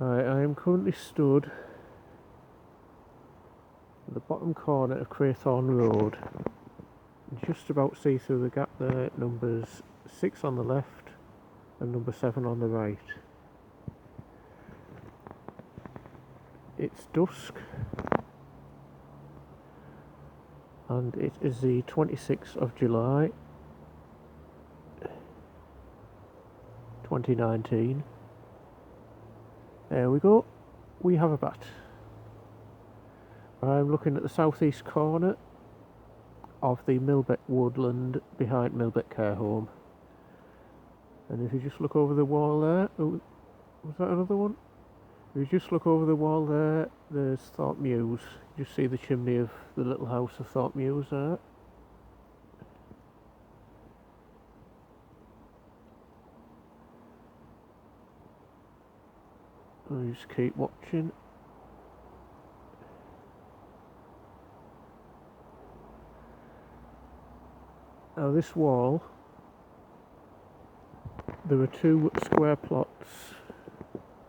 Right, I am currently stood at the bottom corner of Crathorne Road. Just about see through the gap there, numbers 6 on the left and number 7 on the right. It's dusk and it is the 26th of July 2019. There we go, we have a bat. I'm looking at the southeast corner of the Millbeck woodland behind Millbeck care home, and if you just look over the wall there, oh, was that another one? If you just look over the wall there, there's Thorpe Mews. You see the chimney of the little house of Thorpe Mews there. And you just keep watching. Now this wall, there are 2 square plots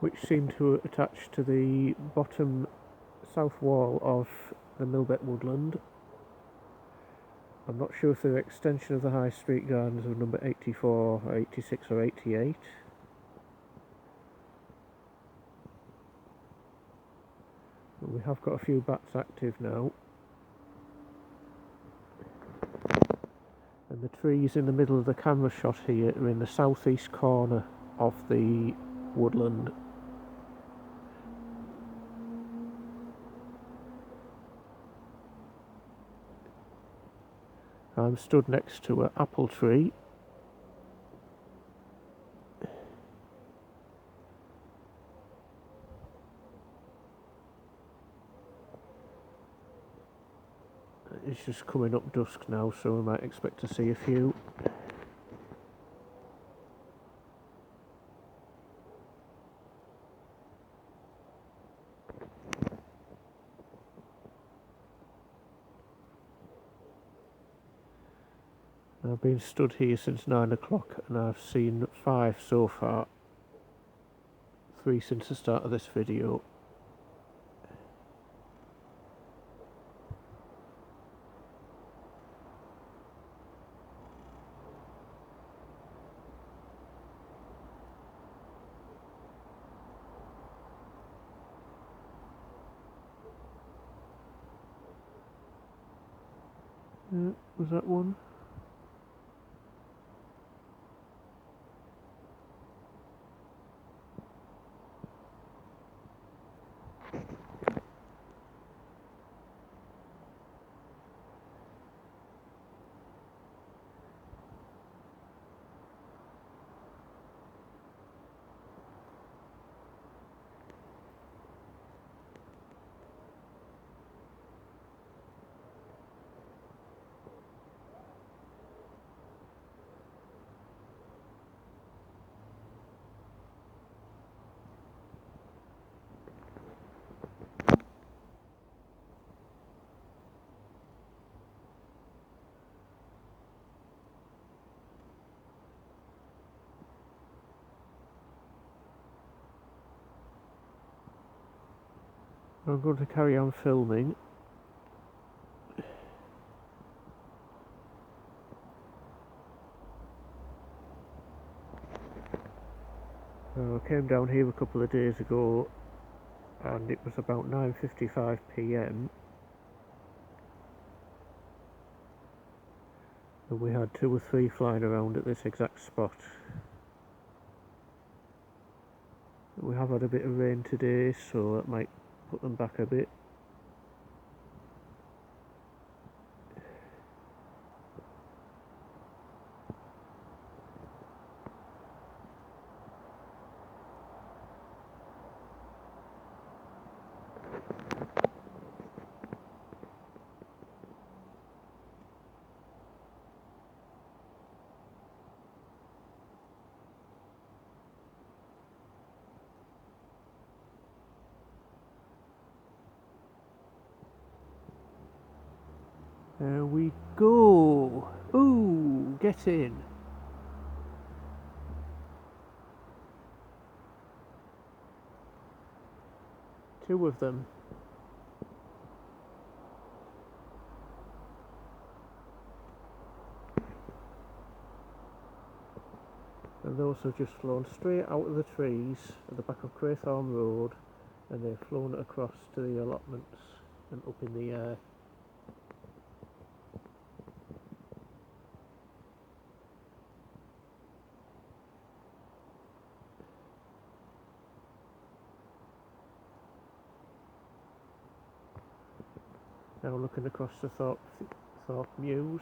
which seem to attach to the bottom south wall of the Millbeck woodland. I'm not sure if they're an extension of the High Street Gardens of number 84, or 86 or 88. But we have got a few bats active now. And the trees in the middle of the camera shot here are in the southeast corner of the woodland. I'm stood next to an apple tree. It's just coming up dusk now, so we might expect to see a few. I've been stood here since 9 o'clock and I've seen 5 so far. 3 since the start of this video. Was that one? I'm going to carry on filming. I came down here a couple of days ago and it was about 9:55 PM and we had 2 or 3 flying around at this exact spot. We have had a bit of rain today, so that might put them back a bit. There we go. Ooh, get in. 2 of them. And those have just flown straight out of the trees at the back of Crathorne Road, and they've flown across to the allotments and up in the air. Now looking across the Thorpe mews.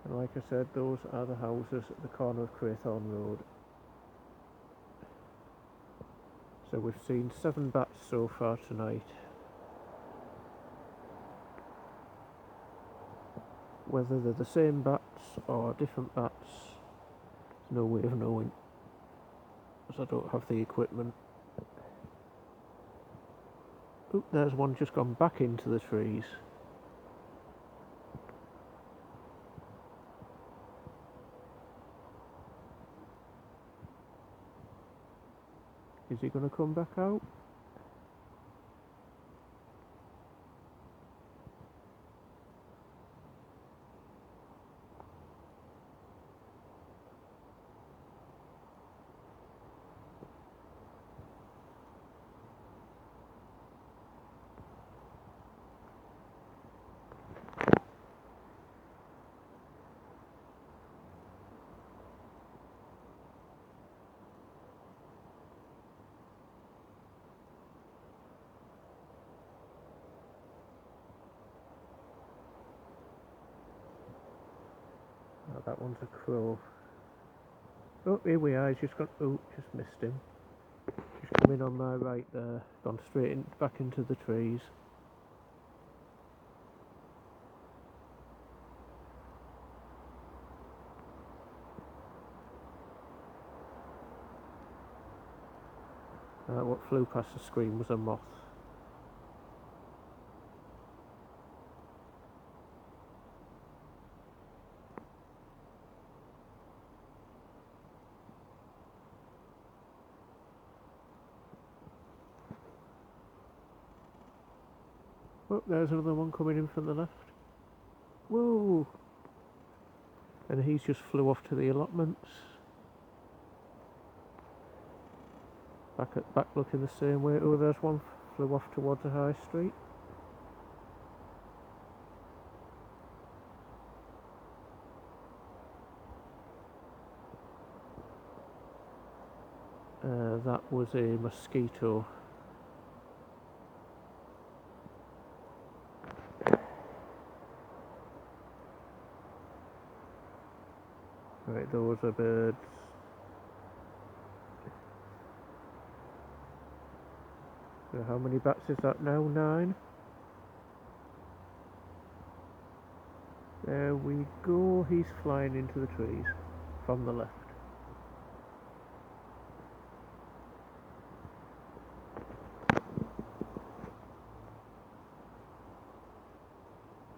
And like I said, those are the houses at the corner of Crathorne Road. So we've seen 7 bats so far tonight. Whether they're the same bats or different bats, there's no way of knowing, as I don't have the equipment. Oop, there's one just gone back into the trees. Is he going to come back out? Oh, that one's a crow. Oh, here we are. He's just got. Oh, just missed him. Just come in on my right there. Gone straight back into the trees. What flew past the screen was a moth. Oh, there's another one coming in from the left. Whoa! And he's just flew off to the allotments. Back looking the same way. Oh, there's one flew off towards the high street. That was a mosquito. Right, those are birds. So how many bats is that now? 9? There we go. He's flying into the trees from the left.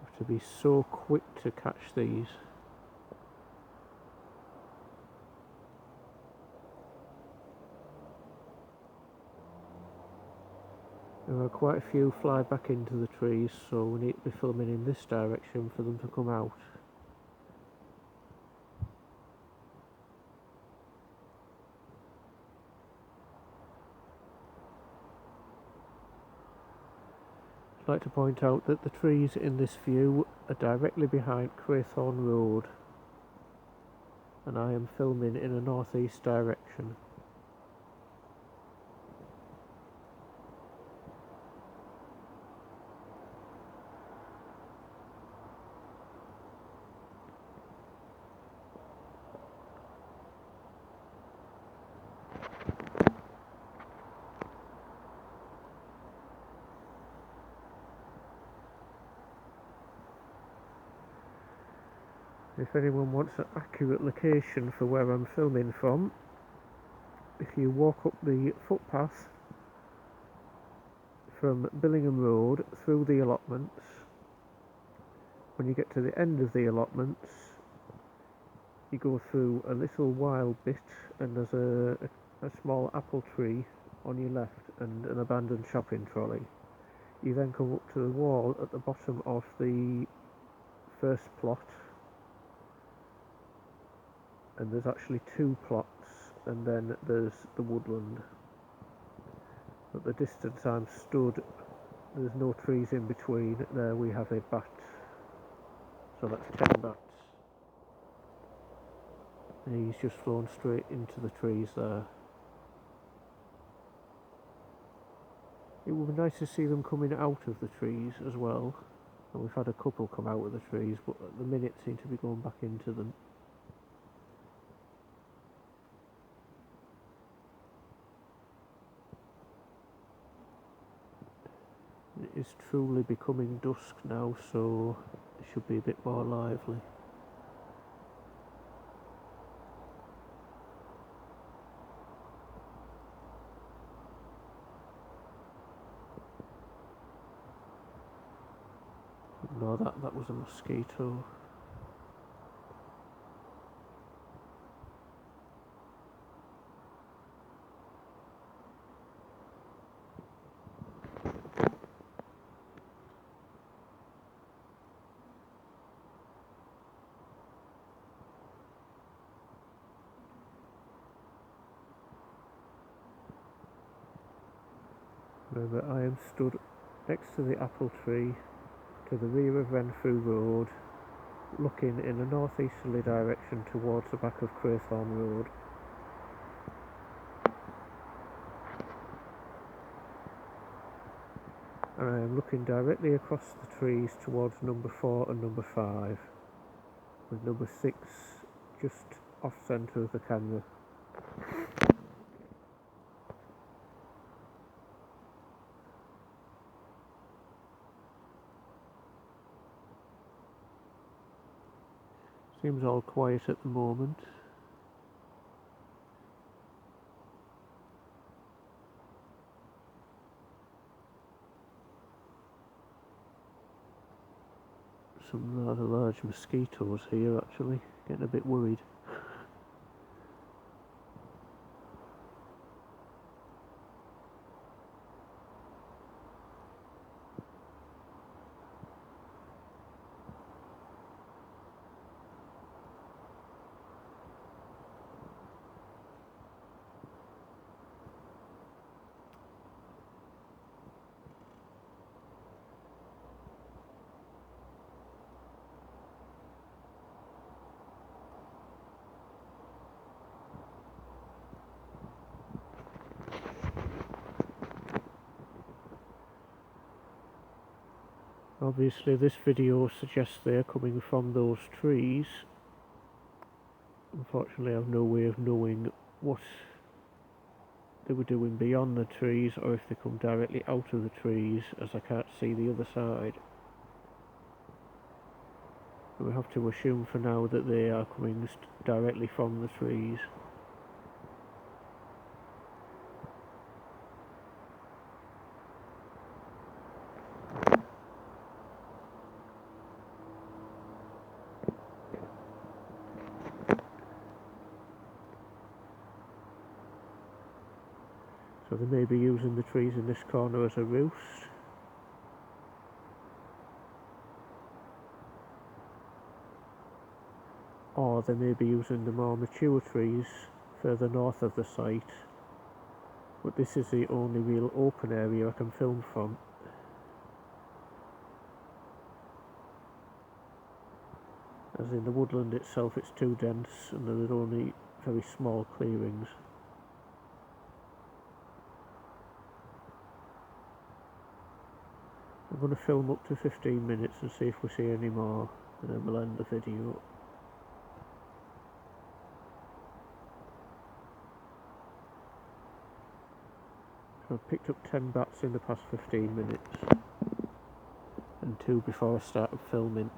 Have to be so quick to catch these. There are quite a few fly back into the trees, so we need to be filming in this direction for them to come out. I'd like to point out that the trees in this view are directly behind Crathorne Road, and I am filming in a northeast direction. If anyone wants an accurate location for where I'm filming from, if you walk up the footpath from Billingham Road through the allotments, when you get to the end of the allotments, you go through a little wild bit, and there's a small apple tree on your left and an abandoned shopping trolley. You then come up to the wall at the bottom of the first plot, and there's actually two plots, and then there's the woodland. At the distance I'm stood, there's no trees in between. There we have a bat, so that's 10 bats. And he's just flown straight into the trees there. It would be nice to see them coming out of the trees as well. And we've had a couple come out of the trees, but at the minute seem to be going back into them. It is truly becoming dusk now, so it should be a bit more lively. No, that was a mosquito. Remember, I am stood next to the apple tree to the rear of Renfrew Road, looking in a northeasterly direction towards the back of Crathorne Road. And I am looking directly across the trees towards number 4 and number 5, with number 6 just off centre of the camera. Seems all quiet at the moment. Some rather large mosquitoes here actually, getting a bit worried. Obviously this video suggests they're coming from those trees. Unfortunately I've no way of knowing what they were doing beyond the trees, or if they come directly out of the trees, as I can't see the other side. We have to assume for now that they are coming directly from the trees. So they may be using the trees in this corner as a roost. Or they may be using the more mature trees further north of the site. But this is the only real open area I can film from. As in the woodland itself, it's too dense and there are only very small clearings. I'm going to film up to 15 minutes and see if we see any more, and then we'll end the video. So I've picked up 10 bats in the past 15 minutes, and 2 before I started filming.